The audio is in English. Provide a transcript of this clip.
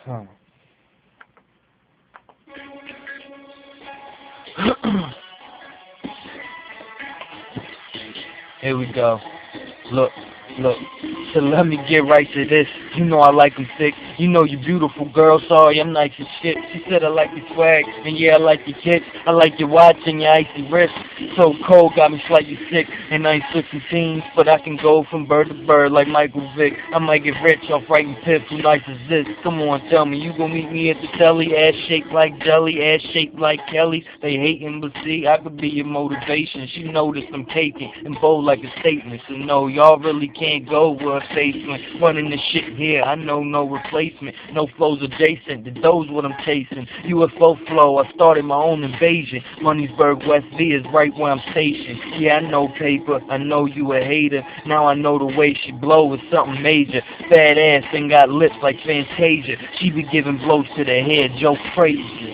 Huh. Here we go. Look, look. So let me get right to this. You know I like 'em thick. You know you beautiful, girl. Sorry, I'm nice as shit. She said I like your swag, and yeah, I like your kicks. I like your watch and your icy wrist. So cold, got me slightly sick. And I ain't switching teams, but I can go from bird to bird like Michael Vick. I might get rich off writing pips. Who nice is this? Come on, tell me, you gon' meet me at the telly? Ass shaped like jelly, ass shaped like Kelly. They hating, but see, I could be your motivation. She noticed I'm taking and bold like a statement. So no, y'all really can't go where a facement. Running this shit here, I know no replacement. No flows adjacent, the dough's what I'm chasing. UFO flow, I started my own invasion. Moneysburg, West V is right where I'm stationed. Yeah, I know paper, I know you a hater. Now I know the way she blow is something major. Fat ass and got lips like Fantasia. She be giving blows to the head, Joe crazy.